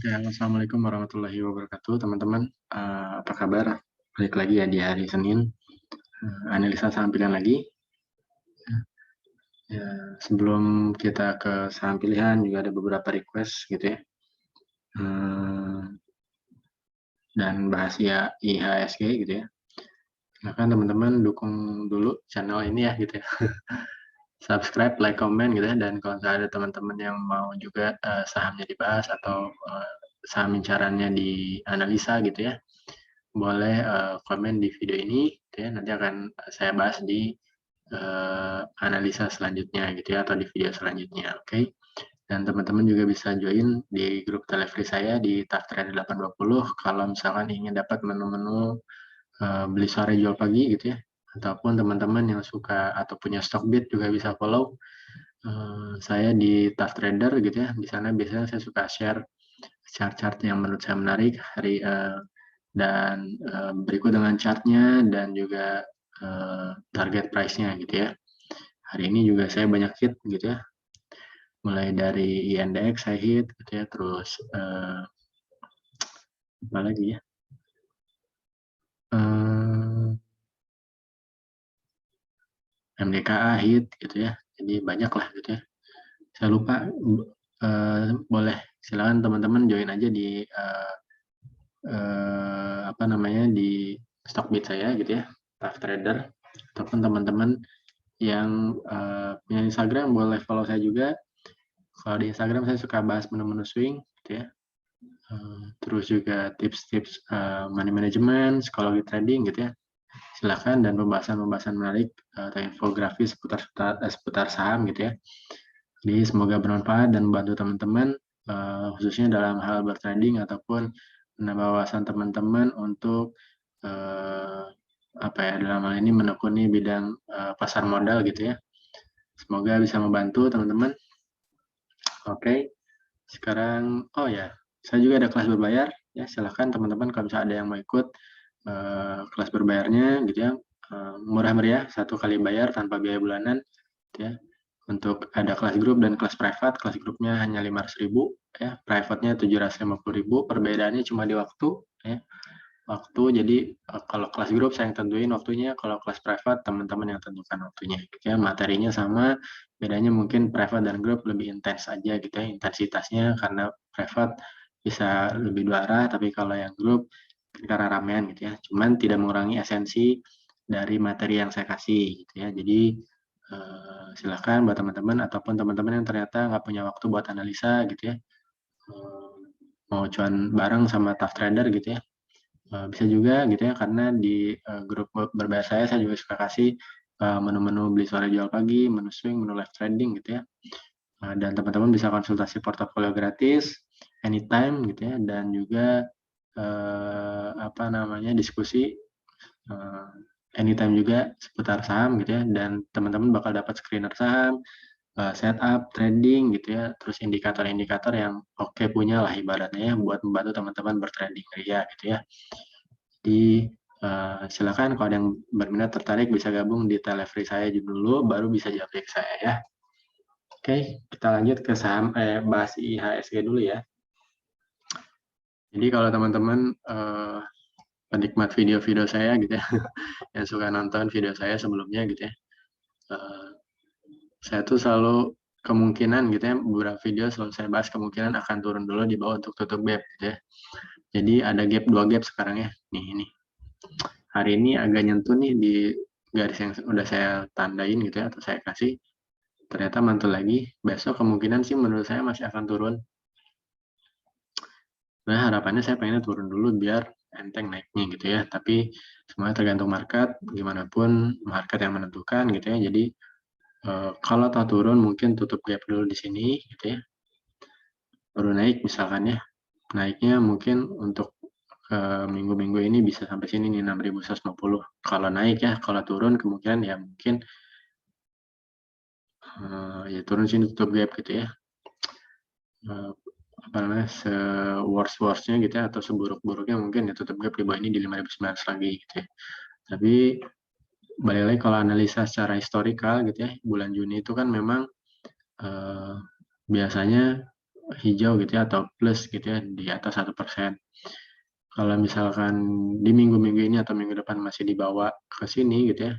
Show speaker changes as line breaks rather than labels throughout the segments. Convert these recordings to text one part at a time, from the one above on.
Ya, Assalamualaikum warahmatullahi wabarakatuh, teman-teman. Apa kabar? Balik lagi ya di hari Senin. Analisa saham pilihan lagi. Ya, sebelum kita ke saham pilihan juga ada beberapa request gitu ya. Dan bahas ya IHSG gitu ya. Silakan teman-teman dukung dulu channel ini ya gitu ya. Subscribe, like, comment gitu ya. Dan kalau ada teman-teman yang mau juga sahamnya dibahas atau saham incarannya dianalisa gitu ya, boleh komen di video ini gitu ya, nanti akan saya bahas di analisa selanjutnya gitu ya, atau di video selanjutnya. Oke. Dan teman-teman juga bisa join di grup telefree saya di Tough Trader 820 kalau misalkan ingin dapat menu-menu beli sore jual pagi gitu ya, ataupun teman-teman yang suka atau punya stock bid juga bisa follow saya di Tough Trader gitu ya. Di sana biasanya saya suka share chart-chart yang menurut saya menarik dan berikut dengan chartnya dan juga target price-nya gitu ya. Hari ini juga saya banyak hit gitu ya, mulai dari INDX saya hit gitu ya, terus apa lagi ya, MDKA hit gitu ya, jadi banyak lah gitu ya. Saya lupa, boleh silakan teman-teman join aja di apa namanya, di Stockbit saya gitu ya, Tough Trader, ataupun teman-teman yang punya Instagram boleh follow saya juga. Kalau di Instagram saya suka bahas menu-menu swing gitu ya. Terus juga tips-tips money management, psikologi trading gitu ya. Silakan, dan pembahasan-pembahasan menarik atau infografis seputar saham gitu ya. Jadi semoga bermanfaat dan membantu teman-teman khususnya dalam hal bertrading ataupun menambah wawasan teman-teman untuk apa ya, dalam hal ini menekuni bidang pasar modal gitu ya. Semoga bisa membantu teman-teman. Oke. Sekarang, oh ya, saya juga ada kelas berbayar ya. Silahkan teman-teman kalau misalnya ada yang mau ikut kelas berbayarnya gitu ya, murah meriah, 1 kali bayar tanpa biaya bulanan gitu ya. Untuk ada kelas grup dan kelas private. Kelas grupnya hanya 500.000 ya, private-nya 750.000. Perbedaannya cuma di waktu ya. Waktu, jadi kalau kelas grup saya yang tentuin waktunya, kalau kelas private teman-teman yang tentukan waktunya gitu ya. Materinya sama, bedanya mungkin private dan grup lebih intens aja gitu ya, intensitasnya, karena private bisa lebih dua arah, tapi kalau yang grup karena ramean gitu ya, cuman tidak mengurangi esensi dari materi yang saya kasih gitu ya. Jadi silakan buat teman-teman ataupun teman-teman yang ternyata nggak punya waktu buat analisa gitu ya, mau cuan bareng sama tough trader gitu ya, bisa juga gitu ya, karena di grup berbayar saya juga suka kasih menu-menu beli sore jual pagi, menu swing, menu live trading gitu ya. Dan teman-teman bisa konsultasi portofolio gratis anytime gitu ya, dan juga apa namanya, diskusi anytime juga seputar saham gitu ya, dan teman-teman bakal dapat screener saham, setup trading gitu ya, terus indikator-indikator yang oke punya lah ibaratnya ya, buat membantu teman-teman bertrading ria gitu ya. Jadi silakan kalau ada yang berminat tertarik bisa gabung di telefree saya dulu, baru bisa japri ke saya ya. Oke, kita lanjut ke saham, bahas IHSG dulu ya. Jadi kalau teman-teman penikmat video-video saya gitu ya, yang suka nonton video saya sebelumnya gitu ya, saya tuh selalu kemungkinan gitu ya, beberapa video selalu saya bahas kemungkinan akan turun dulu di bawah untuk tutup gap gitu ya. Jadi ada gap, 2 gap sekarang ya. Nih ini. Hari ini agak nyentuh nih di garis yang udah saya tandain gitu ya, atau saya kasih. Ternyata mantul lagi. Besok kemungkinan sih menurut saya masih akan turun. Nah, harapannya saya pengennya turun dulu biar enteng naiknya gitu ya. Tapi semuanya tergantung market, gimana pun market yang menentukan gitu ya. Jadi kalau tahu turun mungkin tutup gap dulu di sini gitu ya. Baru naik misalkan ya. Naiknya mungkin untuk minggu-minggu ini bisa sampai sini nih 6.150. Kalau naik ya, kalau turun kemungkinan ya mungkin ya turun sini tutup gap gitu ya. Apa namanya, se-worst-worstnya gitu ya, atau seburuk-buruknya mungkin ya tutup gap di bawah ini di 5.900 lagi gitu ya. Tapi balik lagi kalau analisa secara historikal gitu ya, bulan Juni itu kan memang biasanya hijau gitu ya, atau plus gitu ya, di atas 1%. Kalau misalkan di minggu-minggu ini atau minggu depan masih dibawa ke sini gitu ya,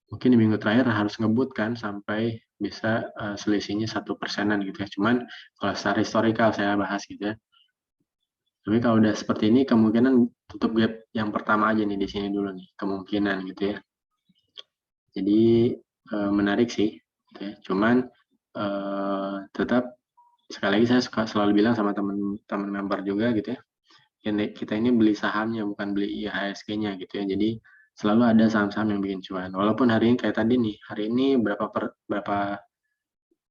mungkin di minggu terakhir harus ngebut kan sampai bisa selisihnya 1%-an gitu ya. Cuman kalau secara historical saya bahas gitu ya. Tapi kalau udah seperti ini kemungkinan tutup gap yang pertama aja nih di sini dulu nih, kemungkinan gitu ya. Jadi menarik sih gitu ya. Cuman tetap sekali lagi saya selalu bilang sama teman-teman member juga gitu ya. Kita ini beli sahamnya bukan beli IHSG-nya gitu ya. Jadi selalu ada saham-saham yang bikin cuan. Walaupun hari ini kayak tadi nih, hari ini berapa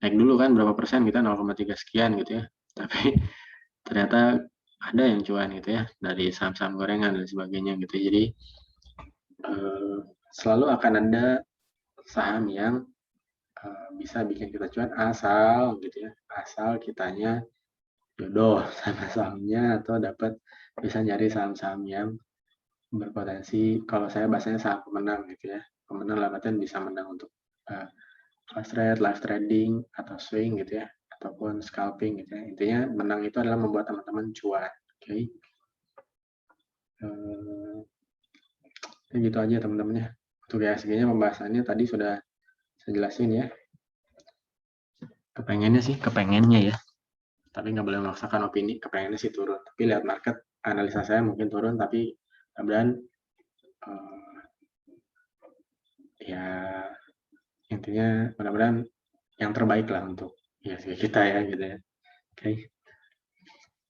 naik dulu kan berapa persen kita 0,3 sekian gitu ya. Tapi ternyata ada yang cuan gitu ya dari saham-saham gorengan dan sebagainya gitu. Jadi selalu akan ada saham yang bisa bikin kita cuan asal gitu ya. Asal kitanya jodoh sama sahamnya atau dapat bisa nyari saham-saham yang berpotensi, kalau saya bahasanya saham pemenang gitu ya, pemenang lambatan bisa menang untuk fast trade, live trading atau swing gitu ya, ataupun scalping gitu ya. Intinya menang itu adalah membuat teman-teman cuan. Oke, gitu aja teman-teman ya. Untuk ESG-nya pembahasannya tadi sudah saya jelasin ya. Kepengennya ya, tapi nggak boleh memaksakan opini. Kepengennya sih turun, tapi lihat market, analisa saya mungkin turun, tapi mudah-mudahan ya intinya mudah-mudahan yang terbaik lah untuk kita ya gitu ya. Oke.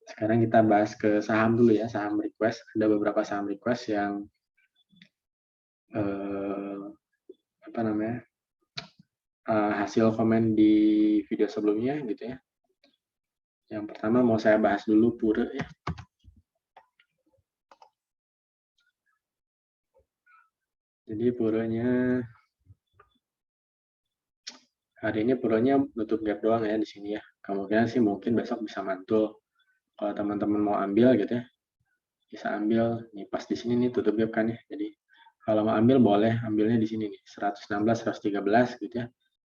Sekarang kita bahas ke saham dulu ya, saham request. Ada beberapa saham request yang apa namanya? Hasil komen di video sebelumnya gitu ya. Yang pertama mau saya bahas dulu Pure ya. Jadi Purenya hari ini Purenya nutup gap doang ya di sini ya. Kemungkinan sih mungkin besok bisa mantul. Kalau teman-teman mau ambil gitu ya, bisa ambil nih pas di sini nih tutup gap kan ya. Jadi kalau mau ambil boleh ambilnya di sini nih 116 113 gitu ya.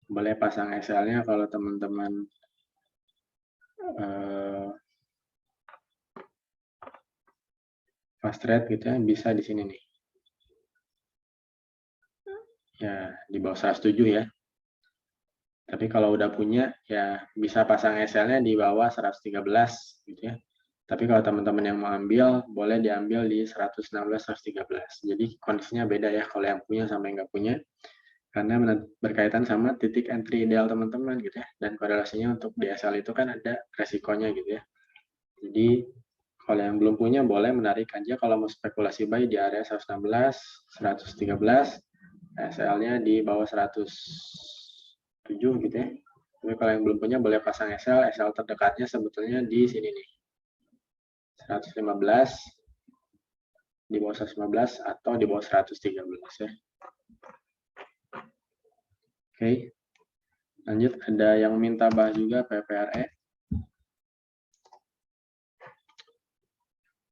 Boleh pasang SL-nya kalau teman-teman fast trade gitu ya, bisa di sini nih. Ya, di bawah 107 ya. Tapi kalau udah punya, ya bisa pasang SL-nya di bawah 113 gitu ya. Tapi kalau teman-teman yang mau ambil, boleh diambil di 116, 113. Jadi kondisinya beda ya kalau yang punya sama yang nggak punya. Karena berkaitan sama titik entry ideal teman-teman gitu ya. Dan korelasinya untuk DSL itu kan ada resikonya gitu ya. Jadi kalau yang belum punya boleh menarik aja kalau mau spekulasi buy di area 116, 113, SL-nya di bawah 107 gitu ya. Tapi kalau yang belum punya boleh pasang SL terdekatnya sebetulnya di sini nih. 115 di bawah 115 atau di bawah 113 ya. Oke. Lanjut ada yang minta bahas juga PPRE.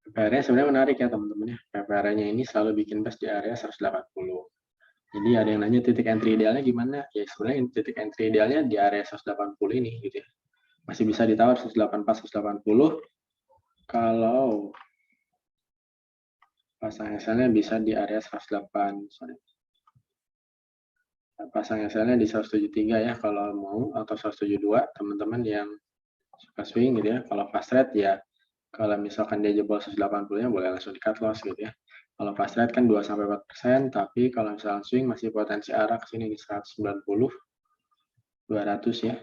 PPRE sebenarnya menarik ya teman-teman ya. PPRE-nya ini selalu bikin best di area 180. Jadi ada yang nanya titik entry idealnya gimana? Ya sebenarnya titik entry idealnya di area 180 ini gitu ya. Masih bisa ditawar 184, 180 kalau pasang SL-nya bisa di area 108, sorry. Pasang SL-nya di 173 ya kalau mau, atau 172 teman-teman yang suka swing gitu ya. Kalau fast trade ya kalau misalkan dia jebol 180-nya boleh langsung di cut loss gitu ya. Kalau fast trade kan 2-4%, tapi kalau misalkan swing masih potensi arah ke sini di 190, 200 ya.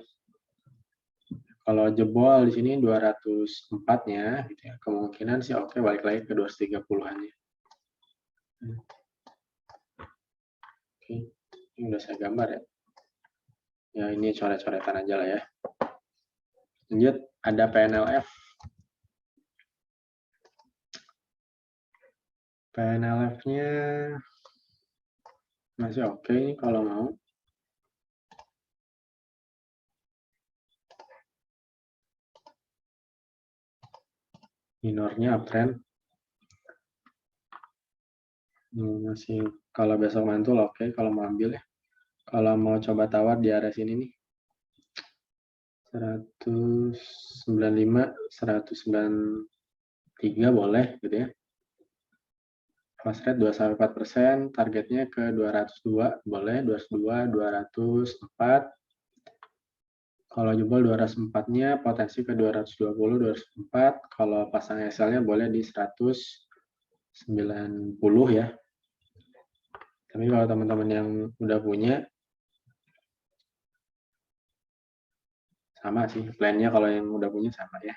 Kalau jebol di sini 204-nya gitu ya. Kemungkinan sih oke balik lagi ke 230-annya. Oke, ini udah saya gambar ya. Ya ini coret-coretan aja lah ya. Lanjut ada PNLF. PNLF-nya masih oke nih kalau mau. Minornya uptrend. Masih kalau besok mantul oke kalau mau ambil ya. Kalau mau coba tawar di area sini nih. 195, 193 boleh gitu ya. Fast rate 2-4%, targetnya ke 202, boleh 202, 204. Kalau jebol 204-nya potensi ke 220, 204. Kalau pasang SL-nya boleh di 190 ya. Tapi kalau teman-teman yang udah punya, sama sih plan-nya, kalau yang udah punya sama ya.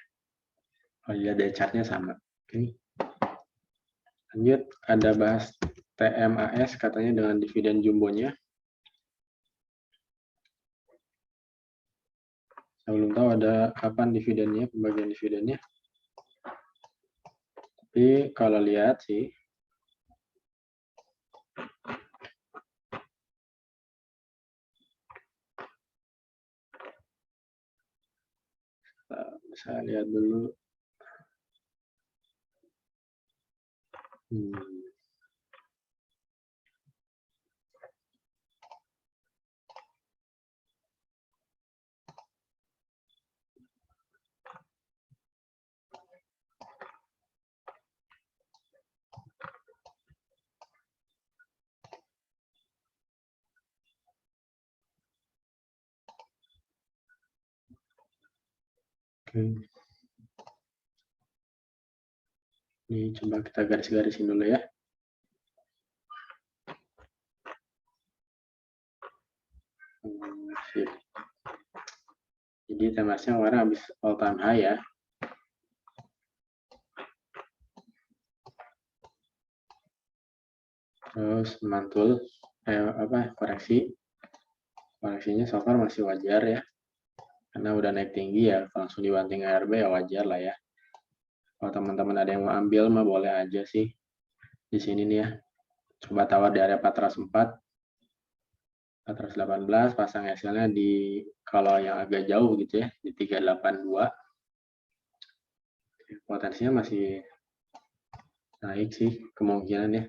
Kalau dilihat dari chart-nya sama. Oke. Lanjut, ada bahas TMAS katanya dengan dividen jumbonya. Saya belum tahu ada kapan dividennya, pembagian dividennya. Tapi kalau lihat sih, saya lihat dulu. Oke. Ini coba kita garis-garisin dulu ya. Sip. Jadi TMAS-nya kemarin habis all time high ya. Terus mantul, koreksinya so far masih wajar ya. Karena udah naik tinggi ya, langsung dibanting ARB ya wajar lah ya. Kalau teman-teman ada yang mau ambil mah boleh aja sih. Di sini nih ya. Coba tawar di area 404, 418, pasang SL-nya di, kalau yang agak jauh gitu ya, di 382. Potensinya masih naik sih kemungkinan ya.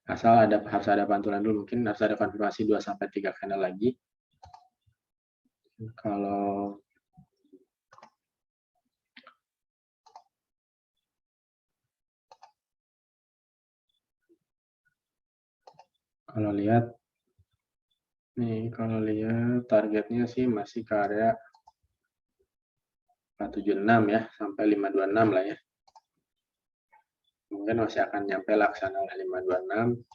Asal harus ada pantulan dulu, mungkin harus ada konfirmasi 2-3 candle lagi. Kalau lihat nih, kalau lihat targetnya sih masih ke area 476 ya, sampai 526 lah ya. Mungkin masih akan nyampe laksana 526.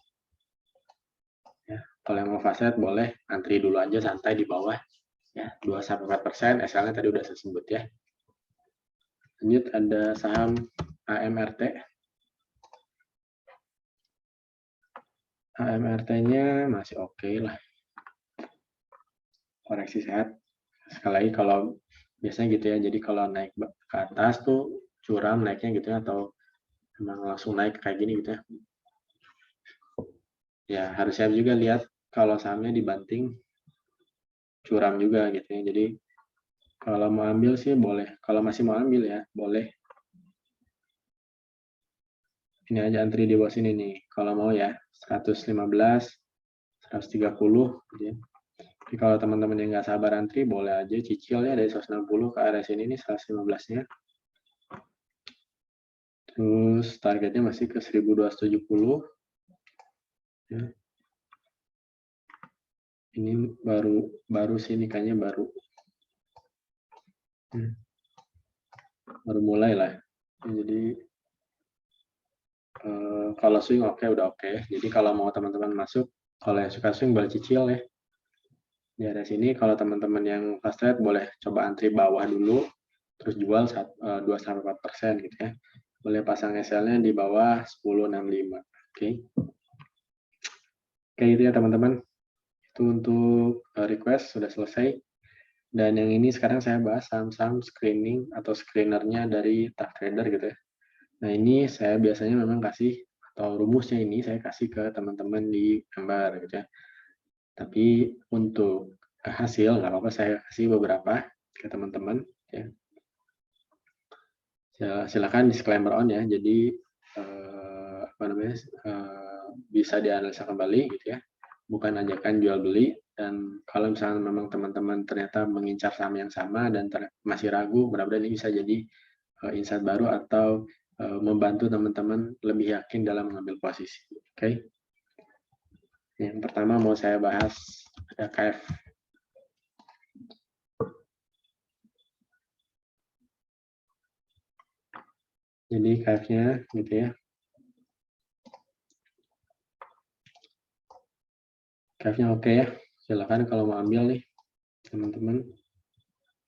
Ya, kalau yang mau fast boleh antri dulu aja santai di bawah ya, 2-4%. SL-nya tadi udah saya sebut ya. Lanjut ada saham AMRT. AMRT-nya masih oke lah. Koreksi sehat. Sekali lagi kalau biasanya gitu ya, jadi kalau naik ke atas tuh curam naiknya gitu ya, atau memang langsung naik kayak gini gitu ya. Ya harus siap juga lihat kalau sahamnya dibanting curam juga gitu ya. Jadi kalau mau ambil sih boleh, kalau masih mau ambil ya boleh. Ini aja antri di bawah sini nih, kalau mau ya 115, 130 gitu ya. Tapi kalau teman-teman yang nggak sabar antri, boleh aja cicil ya dari 160 ke area sini nih 115-nya. Terus targetnya masih ke 1270. Ya. Ini baru sih ini kayaknya baru mulai lah. Jadi kalau swing udah oke. Jadi kalau mau teman-teman masuk, kalau yang suka swing boleh cicil ya. Di area sini kalau teman-teman yang fast trade boleh coba antri bawah dulu, terus jual 2-4% gitu ya. Boleh pasang SL-nya di bawah 1065. Oke. Oke itu ya teman-teman. Itu untuk request sudah selesai. Dan yang ini sekarang saya bahas saham-saham screening atau screenernya dari Tough Trader gitu ya. Nah ini saya biasanya memang kasih, atau rumusnya ini saya kasih ke teman-teman di gambar gitu ya. Tapi untuk hasil nggak apa-apa saya kasih beberapa ke teman-teman ya. Silakan disclaimer on ya. Jadi bisa dianalisa kembali gitu ya. Bukan ajakan jual beli. Dan kalau misalnya memang teman-teman ternyata mengincar saham yang sama dan masih ragu, mudah-mudahan ini bisa jadi insight baru atau membantu teman-teman lebih yakin dalam mengambil posisi. Oke. Yang pertama mau saya bahas ada KF. Jadi KF-nya gitu ya. KF-nya oke ya. Silakan kalau mau ambil nih, teman-teman.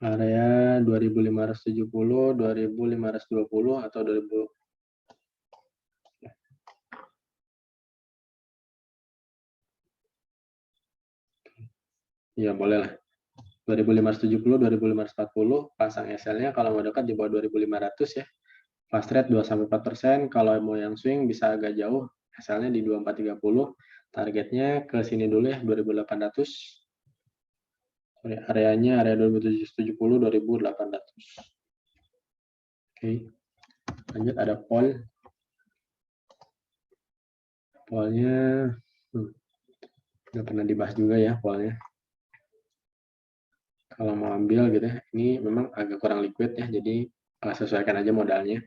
Area 2570, 2520 atau 2000. Ya boleh lah. 2570, 2540, pasang SL-nya kalau mau dekat di bawah 2500 ya. Fast rate 2-4%, kalau mau yang swing bisa agak jauh, SL-nya di 2430. Targetnya ke sini dulu ya, 2800. Areanya area 2770, 2800. Oke. Lanjut ada Pol. Polnya udah pernah dibahas juga ya polnya. Kalau mau ambil gitu ya, ini memang agak kurang liquid ya, jadi sesuaikan aja modalnya.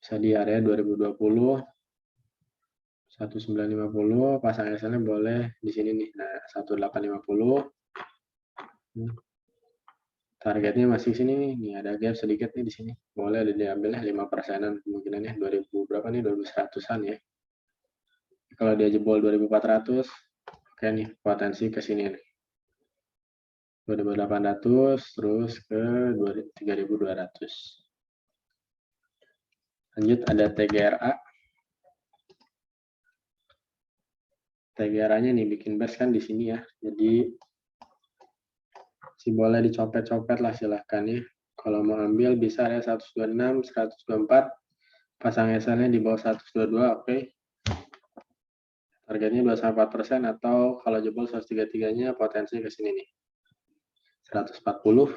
Bisa di area 2020, 1950, pasang SL-nya boleh di sini nih. Nah, 1850. Targetnya masih sini nih. Nih ada gap sedikit nih di sini. Boleh diambil ya 5%-an kemungkinannya 2000 berapa nih 2100-an ya. Kalau dia jebol 2400, oke nih potensi ke sini nih. 2800 terus ke 3200. Lanjut ada TGRA. TGRA-nya nih bikin base kan di sini ya. Jadi si boleh dicopet-copet lah silahkan ya. Kalau mau ambil bisa ya 126, 124. Pasang SL-nya di bawah 122, oke. Targetnya 2,4% atau kalau jebol 133-nya potensi ke sini nih. 140,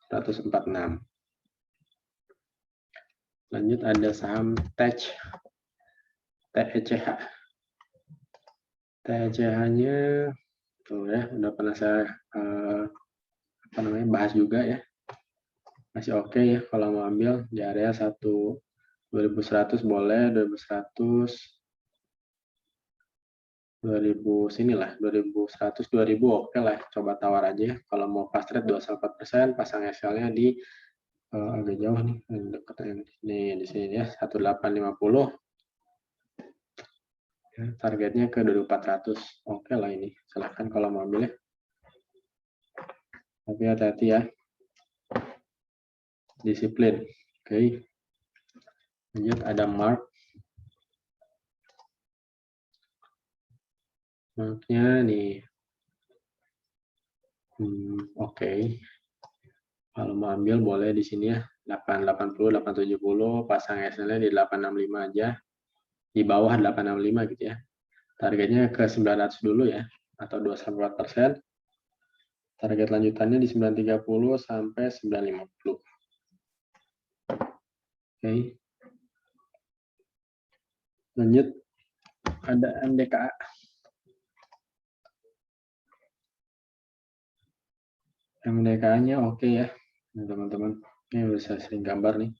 146. Lanjut ada saham TECH. TECH. TECH-nya tuh ya, udah pernah saya bahas juga ya. Masih oke ya kalau mau ambil di area 2100 boleh, 2100, 2000 sinilah, 2100, 2000 oke lah, coba tawar aja ya. Kalau mau fast rate 2,4%, pasang SL-nya di agak jauh nih, dekat nih di sini ya, 1850. Ya, targetnya ke 2400, oke lah ini, silahkan kalau mau ambil ya. Tapi hati-hati ya, disiplin. Oke. Lanjut ada mark. Marknya nih, oke. Kalau mau ambil boleh di sini ya, 880, 870, pasang SL-nya di 865 aja. Di bawah 865 gitu ya. Targetnya ke 900 dulu ya, atau 2,4%. Target lanjutannya di 930 sampai 950. Oke. Lanjut ada MDKA. MDKA-nya oke ya, teman-teman. Ini udah saya sering gambar nih.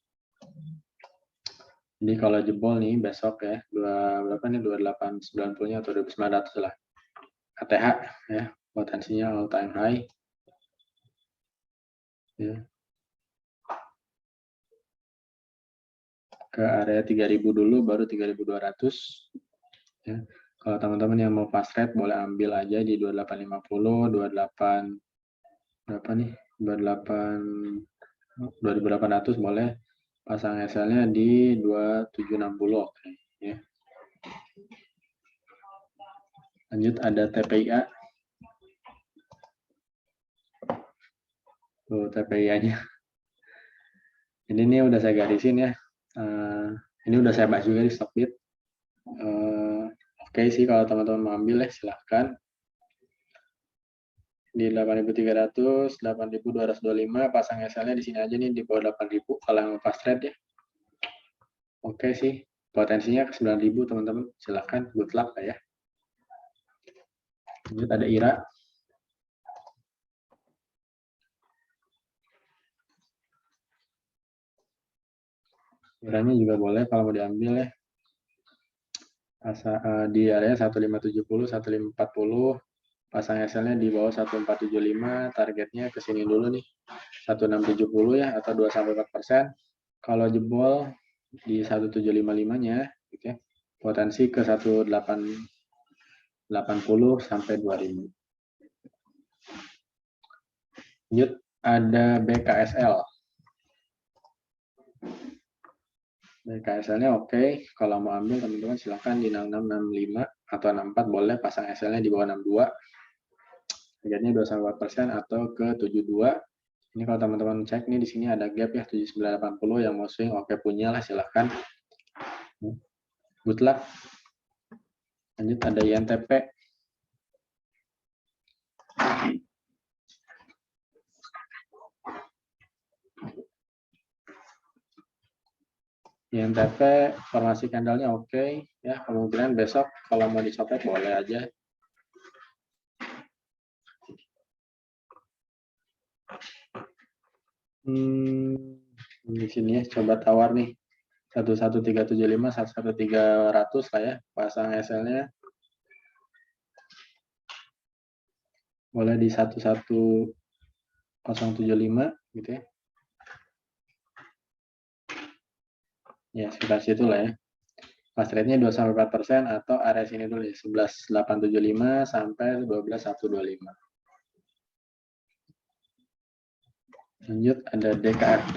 Jadi kalau jebol nih besok ya, berapa nih 2890-nya atau 2900 lah. KTH ya, potensinya all time high. Ya. Ke area 3000 dulu baru 3200 ya. Kalau teman-teman yang mau fast rate boleh ambil aja di 2850, 28 berapa nih? 2800 boleh, pasang SL-nya di 2760 oke ya. Lanjut ada TPIA. Tuh TPIA-nya. Ini udah saya garisin ya. Ini udah saya bahas juga di Stockbit. Oke sih kalau teman-teman mau ambil ya silahkan. Di 8.300, 8.225 pasang SL-nya di sini aja nih di bawah 8.000 kalau yang fast trade ya. Oke sih, potensinya ke 9.000 teman-teman. Silahkan, good luck lah ya. Lanjut ada IRA. Kiranya juga boleh kalau mau diambil ya. Di area 1570, 1540, pasang SL-nya di bawah 1475, targetnya ke sini dulu nih, 1670 ya, atau 2-4%. Kalau jebol di 1755-nya, gitu ya, potensi ke 1880 sampai 2000. Lanjut, ada BKSL. BKSL-nya oke. Kalau mau ambil teman-teman silahkan di 6665 atau 64 boleh, pasang SL-nya di bawah 62. Targetnya 2-4% atau ke 72. Ini kalau teman-teman cek nih di sini ada gap ya 7980 yang mau swing oke punya lah, silahkan. Good luck. Lanjut ada INTP. INTP formasi candlenya oke ya, kemungkinan besok kalau mau dicopet boleh aja. Di sini ya coba tawar nih 11375, 11300 lah ya, pasang SL-nya boleh di 11075 gitu ya. Ya sekitar situ lah ya. Fast rate-nya 2-4% atau area sini dulu ya, 11875 sampai 12125. Lanjut ada DKFT.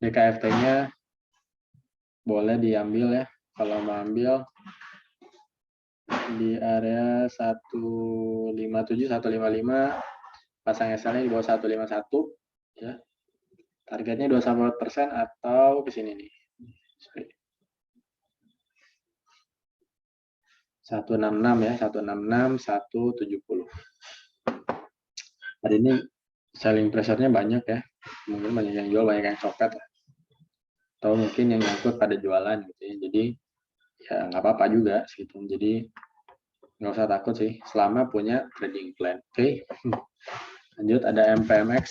DKFT-nya boleh diambil ya, kalau mau ambil di area 157, 155, pasang SL-nya di bawah 151 ya. Targetnya 2-4% atau ke sini nih. 166 ya, 166, 170. Hari ini selling pressure-nya banyak ya. Mungkin banyak yang jual, banyak yang copet. Atau mungkin yang nyangkut pada jualan gitu ya. Jadi ya nggak apa-apa juga gitu. Jadi nggak usah takut sih selama punya trading plan. Oke. Lanjut ada MPMX.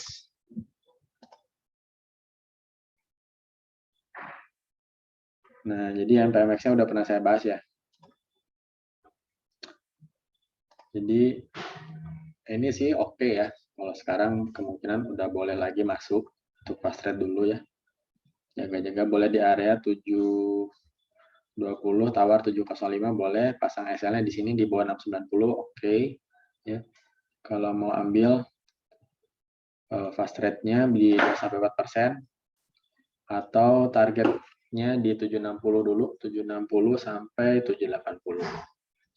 Nah, jadi MPMX-nya udah pernah saya bahas ya. Jadi ini sih oke ya. Kalau sekarang kemungkinan udah boleh lagi masuk untuk fast trade dulu ya. Jaga-jaga boleh di area 720, tawar 705 boleh, pasang SL-nya di sini di bawah 690 oke ya. Kalau mau ambil fast rate-nya di 2-4% atau targetnya di 760 dulu, 760 sampai 780.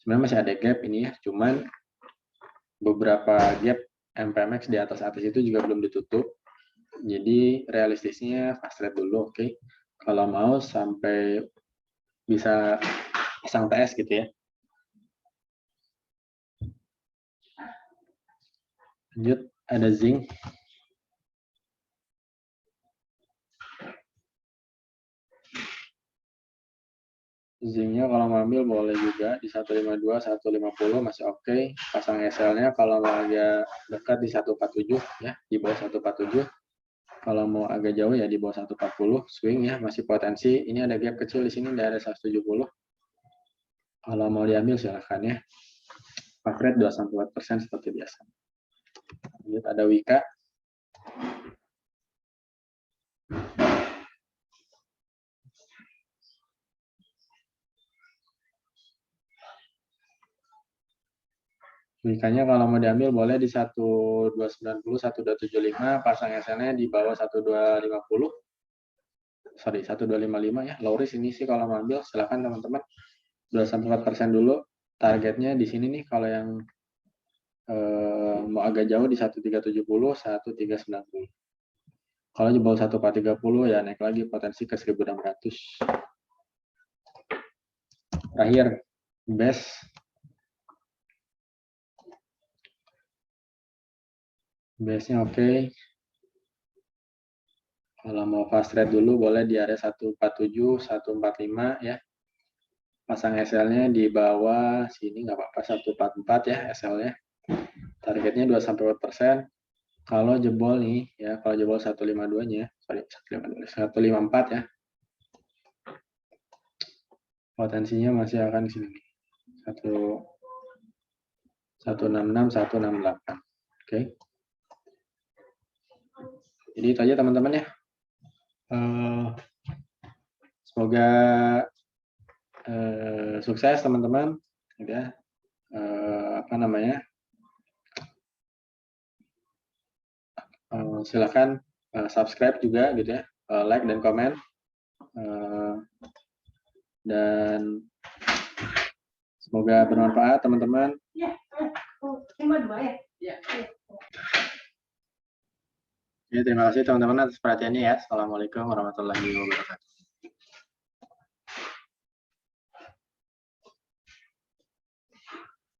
Sebenarnya masih ada gap ini ya, cuman beberapa gap MPMX di atas itu juga belum ditutup. Jadi realistisnya fast rate dulu, oke. Kalau mau sampai bisa pasang TS gitu ya. Lanjut ada zinc. Zinc-nya kalau mau ambil boleh juga di 152, 150 masih oke. Pasang SL-nya kalau mau agak dekat di 147 ya, di bawah 147. Kalau mau agak jauh ya di bawah 140, swing ya, masih potensi. Ini ada gap kecil di sini di area 170. Kalau mau diambil silahkan ya. Fast rate 2-4% seperti biasa. Lanjut ada Wika. Wika-nya kalau mau diambil boleh di 1290, 1275, pasang SL-nya di bawah 1250. Sorry, 1255 ya. Low risk ini sih kalau mau ambil silahkan teman-teman. 2-4% dulu. Targetnya di sini nih kalau yang mau agak jauh di 1370, 1390. Kalau di bawah 1430 ya naik lagi potensi ke 1600. Terakhir, best. Base-nya oke. Kalau mau fast trade dulu boleh di area 147, 145 ya. Pasang SL-nya di bawah sini nggak apa-apa, 144 ya SL-nya. Targetnya 2-4%. Kalau jebol nih, ya, kalau jebol 152-nya, sorry, 154 ya. Potensinya masih akan di sini nih. 166, 168. Oke. Jadi itu aja teman-teman ya. Semoga sukses teman-teman. Ya. Apa namanya? Silakan subscribe juga gitu ya, like dan komen, dan semoga bermanfaat teman-teman. Ya, terima kasih teman-teman atas perhatiannya ya. Assalamualaikum warahmatullahi wabarakatuh.